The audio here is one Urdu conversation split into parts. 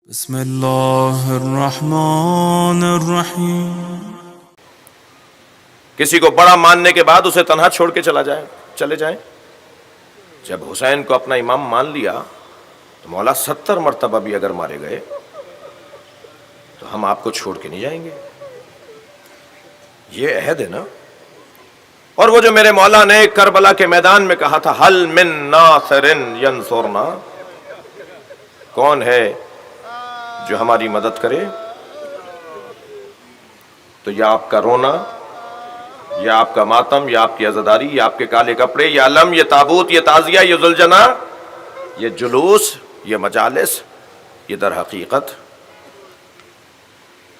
بسم اللہ الرحمن الرحیم۔ کسی کو بڑا ماننے کے بعد اسے تنہا چھوڑ کے چلے جائیں۔ جب حسین کو اپنا امام مان لیا تو مولا 70 مرتبہ بھی اگر مارے گئے تو ہم آپ کو چھوڑ کے نہیں جائیں گے، یہ عہد ہے نا۔ اور وہ جو میرے مولا نے کربلا کے میدان میں کہا تھا حل من ناصر ینصرنا، کون ہے جو ہماری مدد کرے، تو یا آپ کا رونا، یا آپ کا ماتم، یا آپ کی عزاداری، یا آپ کے کالے کپڑے، یہ علم، یہ تابوت، یہ تعزیہ، یہ ذوالجناح، یہ جلوس، یہ مجالس، یہ در حقیقت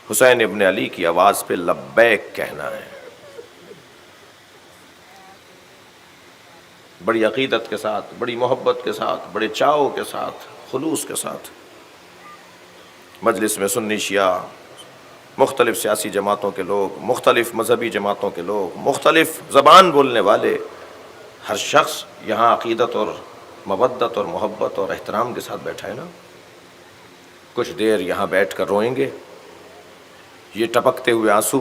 حسین ابن علی کی آواز پہ لبیک کہنا ہے، بڑی عقیدت کے ساتھ، بڑی محبت کے ساتھ، بڑے چاؤ کے ساتھ، خلوص کے ساتھ۔ مجلس میں سنی شیعہ، مختلف سیاسی جماعتوں کے لوگ، مختلف مذہبی جماعتوں کے لوگ، مختلف زبان بولنے والے، ہر شخص یہاں عقیدت اور مودت اور محبت اور احترام کے ساتھ بیٹھا ہے نا۔ کچھ دیر یہاں بیٹھ کر روئیں گے، یہ ٹپکتے ہوئے آنسو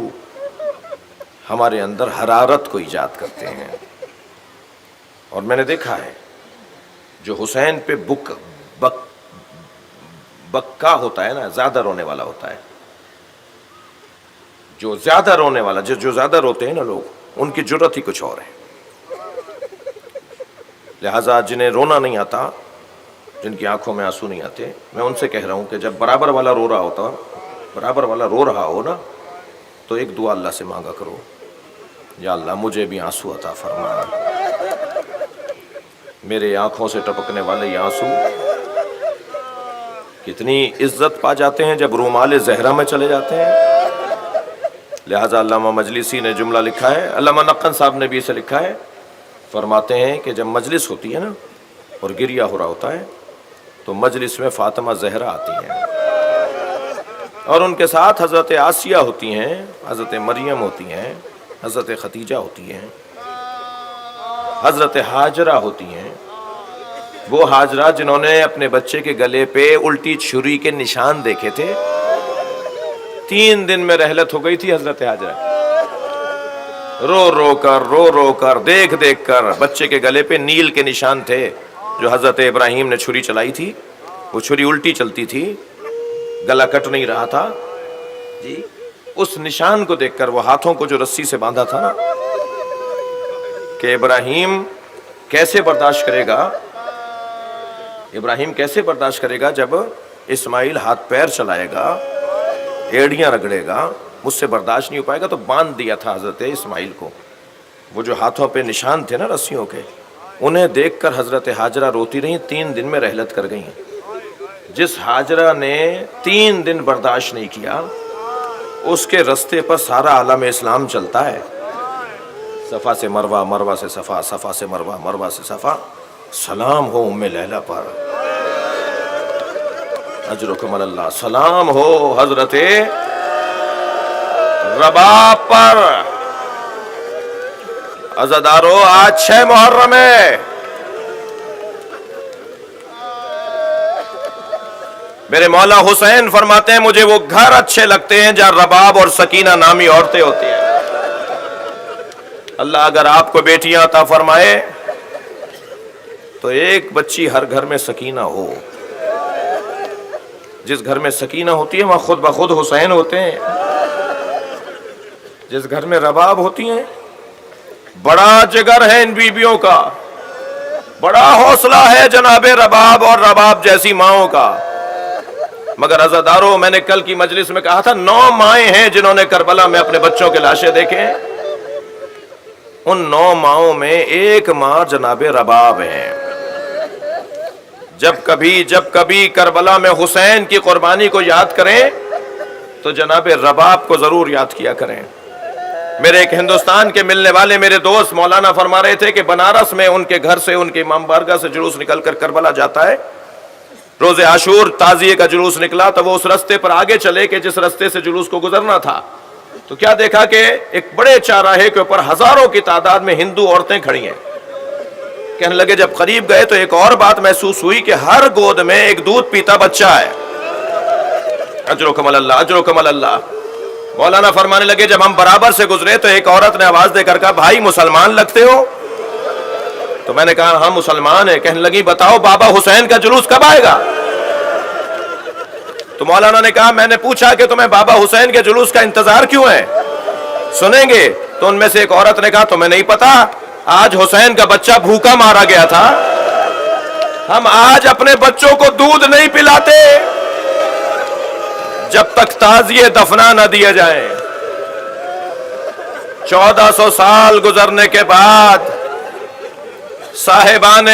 ہمارے اندر حرارت کو ایجاد کرتے ہیں۔ اور میں نے دیکھا ہے جو حسین پہ بکا ہوتا ہے نا، زیادہ رونے والا ہوتا ہے، جو زیادہ رونے والا، جو زیادہ روتے ہیں نا لوگ، ان کی جرت ہی کچھ اور ہے۔ لہٰذا جنہیں رونا نہیں آتا، جن کی آنکھوں میں آنسو نہیں آتے، میں ان سے کہہ رہا ہوں کہ جب برابر والا رو رہا ہو نا، تو ایک دعا اللہ سے مانگا کرو، یا اللہ مجھے بھی آنسو عطا فرما۔ میرے آنکھوں سے ٹپکنے والے یہ آنسو کتنی عزت پا جاتے ہیں جب رومال زہرا میں چلے جاتے ہیں۔ لہٰذا علامہ مجلسی نے جملہ لکھا ہے، علامہ نقن صاحب نے بھی اسے لکھا ہے، فرماتے ہیں کہ جب مجلس ہوتی ہے نا اور گریہ ہو رہا ہوتا ہے تو مجلس میں فاطمہ زہرا آتی ہیں، اور ان کے ساتھ حضرت آسیہ ہوتی ہیں، حضرت مریم ہوتی ہیں، حضرت خدیجہ ہوتی ہیں، حضرت ہاجرہ ہوتی ہیں، وہ ہاجرہ جنہوں نے اپنے بچے کے گلے پہ الٹی چھری کے نشان دیکھے تھے، 3 دن میں رحلت ہو گئی تھی حضرت ہاجرہ، رو کر دیکھ کر بچے کے گلے پہ نیل کے نشان تھے جو حضرت ابراہیم نے چھری چلائی تھی، وہ چھری الٹی چلتی تھی، گلا کٹ نہیں رہا تھا جی، اس نشان کو دیکھ کر، وہ ہاتھوں کو جو رسی سے باندھا تھا نا، کہ ابراہیم کیسے برداشت کرے گا جب اسماعیل ہاتھ پیر چلائے گا، ایڑیاں رگڑے گا، مجھ سے برداشت نہیں ہو پائے گا، تو باندھ دیا تھا حضرت اسماعیل کو۔ وہ جو ہاتھوں پہ نشان تھے نا رسیوں کے، انہیں دیکھ کر حضرت ہاجرہ روتی رہیں، 3 دن میں رحلت کر گئیں۔ جس ہاجرہ نے 3 دن برداشت نہیں کیا، اس کے رستے پر سارا عالم اسلام چلتا ہے، صفا سے مروہ، مروہ سے صفا، صفا سے مروہ، مروہ سے صفا۔ سلام ہو ام لیلہ پر، اجرکم اللہ، سلام ہو حضرت رباب پر۔ عزادارو، آج 6 محرم ہے، میرے مولا حسین فرماتے ہیں مجھے وہ گھر اچھے لگتے ہیں جہاں رباب اور سکینہ نامی عورتیں ہوتی ہیں۔ اللہ اگر آپ کو بیٹیاں عطا فرمائے تو ایک بچی ہر گھر میں سکینہ ہو۔ جس گھر میں سکینہ ہوتی ہے وہاں خود بخود حسین ہوتے ہیں، جس گھر میں رباب ہوتی ہیں، بڑا جگر ہے ان بیویوں کا، بڑا حوصلہ ہے جناب رباب اور رباب جیسی ماؤں کا۔ مگر عزادارو، میں نے کل کی مجلس میں کہا تھا 9 مائیں ہیں جنہوں نے کربلا میں اپنے بچوں کے لاشیں دیکھے ہیں، ان 9 ماؤں میں ایک ماں جناب رباب ہے۔ جب کبھی کربلا میں حسین کی قربانی کو یاد کریں تو جناب رباب کو ضرور یاد کیا کریں۔ میرے ایک ہندوستان کے ملنے والے میرے دوست مولانا فرما رہے تھے کہ بنارس میں ان کے گھر سے، ان کے امام بارگاہ سے جلوس نکل کر کربلا جاتا ہے، روز عاشور تعزیے کا جلوس نکلا تو وہ اس رستے پر آگے چلے کہ جس رستے سے جلوس کو گزرنا تھا، تو کیا دیکھا کہ ایک بڑے چوراہے کے اوپر ہزاروں کی تعداد میں ہندو عورتیں کھڑی ہیں۔ کہنے لگے جب قریب گئے تو ایک اور بات محسوس ہوئی کہ ہر گود میں ایک دودھ پیتا بچہ ہے۔ اجرکم اللہ اجرکم اللہ. مولانا فرمانے لگے جب ہم برابر سے گزرے تو ایک عورت نے آواز دے کر کہا بھائی مسلمان لگتے ہو؟ تو میں نے کہا ہم مسلمان ہیں. کہنے لگی بتاؤ بابا حسین کا جلوس کب آئے گا؟ تو مولانا نے کہا میں نے پوچھا کہ تمہیں بابا حسین کے جلوس کا انتظار کیوں ہے، سنیں گے؟ تو ان میں سے ایک عورت نے کہا تمہیں نہیں پتا آج حسین کا بچہ بھوکا مارا گیا تھا، ہم آج اپنے بچوں کو دودھ نہیں پلاتے جب تک تعزیے دفنا نہ دیے جائیں. 1400 سال گزرنے کے بعد صاحبان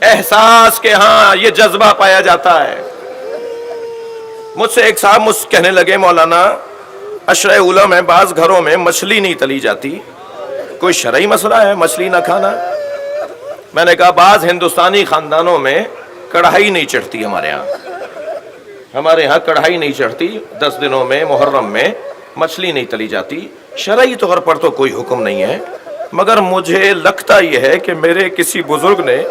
احساس کے ہاں یہ جذبہ پایا جاتا ہے. مجھ سے ایک صاحب کہنے لگے مولانا اشرع اولا میں بعض گھروں میں مچھلی نہیں تلی جاتی، کوئی شرعی مسئلہ ہے مچھلی نہ کھانا؟ میں نے کہا بعض ہندوستانی خاندانوں میں کڑھائی نہیں چڑھتی، ہمارے ہاں کڑھائی نہیں چڑھتی 10 دنوں میں محرم میں مچھلی نہیں تلی جاتی. شرعی طور پر تو کوئی حکم نہیں ہے، مگر مجھے لگتا یہ ہے کہ میرے کسی بزرگ نے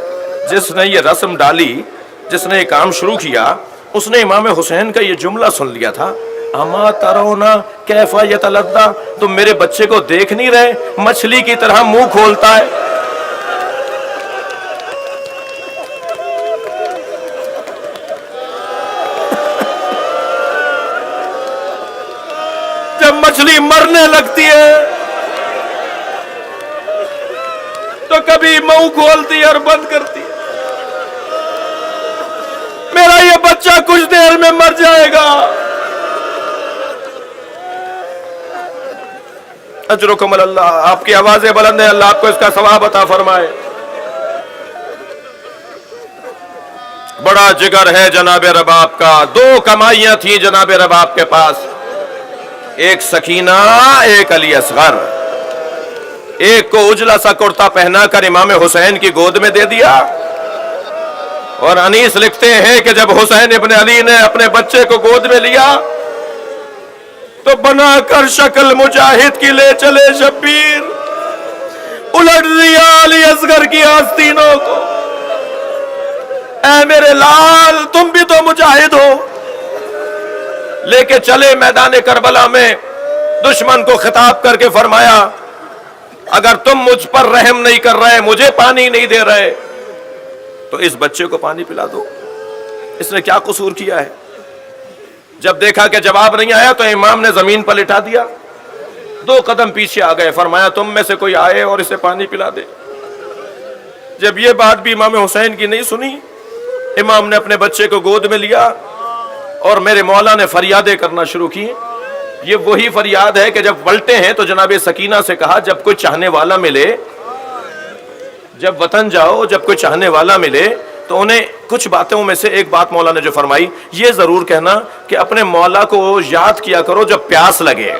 جس نے یہ رسم ڈالی، جس نے یہ کام شروع کیا، اس نے امام حسین کا یہ جملہ سن لیا تھا اما ترونا کیف یتلذا، تم میرے بچے کو دیکھ نہیں رہے مچھلی کی طرح منہ کھولتا ہے. جب مچھلی مرنے لگتی ہے تو کبھی منہ کھولتی ہے اور بند کرتی ہے. میرا یہ بچہ کچھ دیر میں مر جائے گا. اجرکم اللہ. آپ کی آوازیں بلند ہیں، اللہ آپ کو اس کا ثواب عطا فرمائے. بڑا جگر ہے جناب رباب کا. 2 کمائیاں تھیں جناب رباب کے پاس، ایک سکینہ ایک علی اصغر. ایک کو اجلا سا کرتا پہنا کر امام حسین کی گود میں دے دیا، اور انیس لکھتے ہیں کہ جب حسین ابن علی نے اپنے بچے کو گود میں لیا تو بنا کر شکل مجاہد کی لے چلے شبیر، الٹ دیا علی اصغر کی آستینوں کو. اے میرے لال تم بھی تو مجاہد ہو. لے کے چلے میدان کربلا میں، دشمن کو خطاب کر کے فرمایا اگر تم مجھ پر رحم نہیں کر رہے، مجھے پانی نہیں دے رہے، تو اس بچے کو پانی پلا دو. اس نے کیا قصور کیا ہے؟ جب دیکھا کہ جواب نہیں آیا تو امام نے زمین پر لٹا دیا، 2 قدم پیچھے آ گئے، فرمایا تم میں سے کوئی آئے اور اسے پانی پلا دے. جب یہ بات بھی امام حسین کی نہیں سنی، امام نے اپنے بچے کو گود میں لیا اور میرے مولا نے فریادیں کرنا شروع کی. یہ وہی فریاد ہے کہ جب پلٹے ہیں تو جناب سکینہ سے کہا جب کوئی چاہنے والا ملے، جب وطن جاؤ جب کوئی چاہنے والا ملے تو انہیں کچھ باتوں میں سے ایک بات مولا نے جو فرمائی، یہ ضرور کہنا کہ اپنے مولا کو یاد کیا کرو جب پیاس لگے.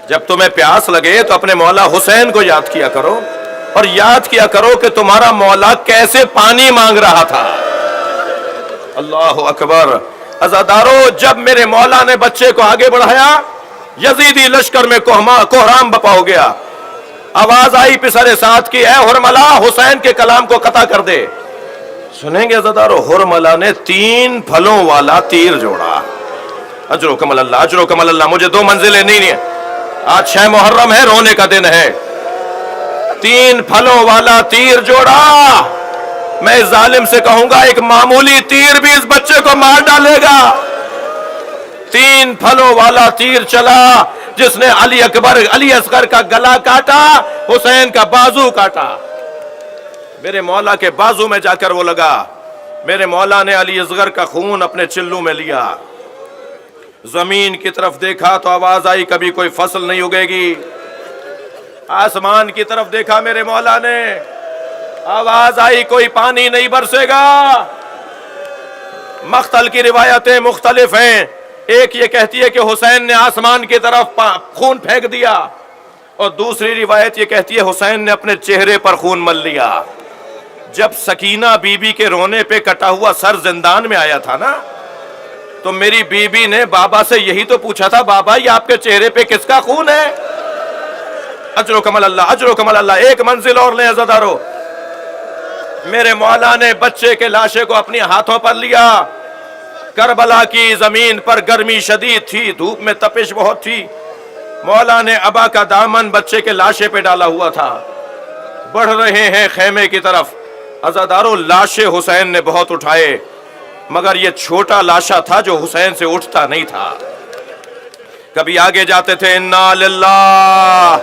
جب تمہیں پیاس لگے تو اپنے مولا حسین کو یاد کیا کرو، اور یاد کیا کرو کہ تمہارا مولا کیسے پانی مانگ رہا تھا. اللہ اکبر. عزادارو جب میرے مولا نے بچے کو آگے بڑھایا، یزیدی لشکر میں کوہرام بپا ہو گیا. آواز آئی پسر ساتھ کی، اے ہرملا حسین کے کلام کو قطع کر دے. سنیں گے عزادارو، ہرملا نے 3 پھلوں والا تیر جوڑا. اجرکم اللہ اجرکم اللہ. مجھے 2 منزلیں نہیں ہیں، آج 6 محرم ہے، رونے کا دن ہے. 3 پھلوں والا تیر جوڑا. میں اس ظالم سے کہوں گا ایک معمولی تیر بھی اس بچے کو مار ڈالے گا. 3 پھلوں والا تیر چلا جس نے علی اصغر کا گلا کاٹا، حسین کا بازو کاٹا. میرے مولا کے بازو میں جا کر وہ لگا. میرے مولا نے علی اصغر کا خون اپنے چلو میں لیا. زمین کی طرف دیکھا تو آواز آئی کبھی کوئی فصل نہیں اگے گی. آسمان کی طرف دیکھا میرے مولا نے، آواز آئی کوئی پانی نہیں برسے گا. مقتل کی روایتیں مختلف ہیں. ایک یہ کہتی ہے کہ حسین نے آسمان کی طرف خون پھینک دیا، اور دوسری روایت یہ کہتی ہے حسین نے اپنے چہرے پر خون مل لیا. جب سکینہ بی بی کے رونے پہ کٹا ہوا سر زندان میں آیا تھا نا، تو میری بی بی نے بابا سے یہی تو پوچھا تھا، بابا یہ آپ کے چہرے پہ کس کا خون ہے؟ اجرکم اللہ اجرکم اللہ. ایک منزل اور لیں عزادارو. میرے مولا نے بچے کے لاشے کو اپنے ہاتھوں پر لیا، کربلا کی زمین پر گرمی شدید تھی، دھوپ میں تپش بہت تھی. مولا نے ابا کا دامن بچے کے لاشے پہ ڈالا ہوا تھا. بڑھ رہے ہیں خیمے کی طرف. عزادارو لاشے حسین نے بہت اٹھائے، مگر یہ چھوٹا لاشا تھا جو حسین سے اٹھتا نہیں تھا. کبھی آگے جاتے تھے انا للہ،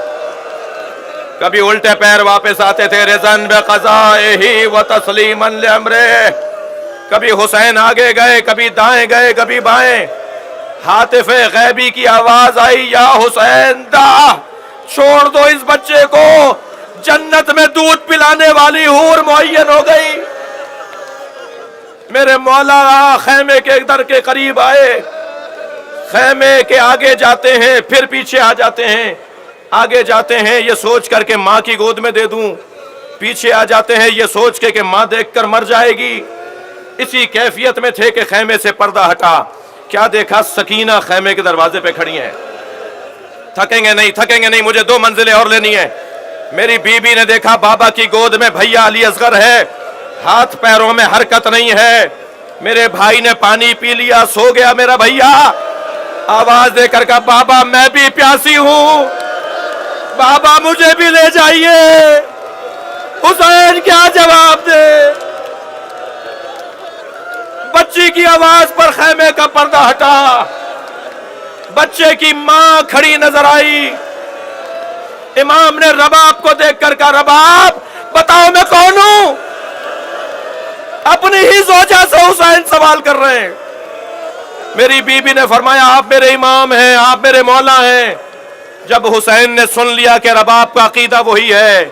کبھی الٹے پیر واپس آتے تھے رضن بقضائہ و تسلیما لامرہ. کبھی حسین آگے گئے، کبھی دائیں گئے، کبھی بائیں. ہاتف غیبی کی آواز آئی، یا حسین دا، چھوڑ دو اس بچے کو، جنت میں دودھ پلانے والی حور معین ہو گئی. میرے مولا خیمے کے در کے قریب آئے. خیمے کے آگے جاتے ہیں، پھر پیچھے آ جاتے ہیں. آگے جاتے ہیں یہ سوچ کر کہ ماں کی گود میں دے دوں، پیچھے آ جاتے ہیں یہ سوچ کے کہ ماں دیکھ کر مر جائے گی. اسی کیفیت میں تھے کہ خیمے سے پردہ ہٹا. کیا دیکھا؟ سکینہ خیمے کے دروازے پہ کھڑی ہیں. تھکیں گے نہیں، تھکیں گے نہیں، مجھے 2 منزلیں اور لینی ہیں. میری بیوی نے دیکھا بابا کی گود میں بھیا علی اصغر ہے، ہاتھ پیروں میں حرکت نہیں ہے. میرے بھائی نے پانی پی لیا، سو گیا میرا بھیا. آواز دے کر کہا بابا میں بھی پیاسی ہوں، بابا مجھے بھی لے جائیے. حسین کیا جواب دے؟ بچی کی آواز پر خیمے کا پردہ ہٹا. بچے کی ماں کھڑی نظر آئی. امام نے رباب کو دیکھ کر کہا رباب بتاؤ میں کون ہوں؟ اپنی ہی زوجہ سے حسین سوال کر رہے ہیں. میری بیوی نے فرمایا آپ میرے امام ہیں، آپ میرے مولا ہیں. جب حسین نے سن لیا کہ رباب کا عقیدہ وہی ہے،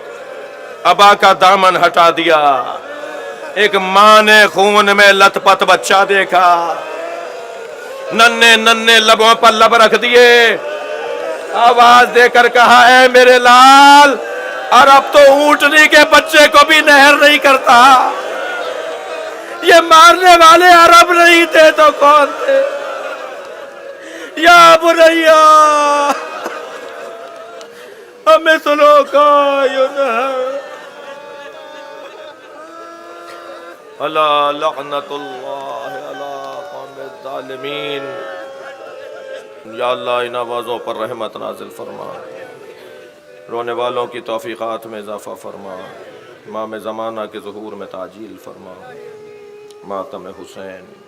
ابا کا دامن ہٹا دیا. ایک ماں نے خون میں لت پت بچہ دیکھا، ننھے ننھے لبوں پر لب رکھ دیے. آواز دے کر کہا اے میرے لال، عرب تو اونٹنی کے بچے کو بھی نہر نہیں کرتا. یہ مارنے والے عرب نہیں تھے تو کون تھے؟ یا بنیا ہمیں سنو کا الا لعنت اللہ علی قوم الظالمین. یا اللہ ان آوازوں پر رحمت نازل فرما، رونے والوں کی توفیقات میں اضافہ فرما، امام زمانہ کے ظہور میں تعجیل فرما. ماتم حسین.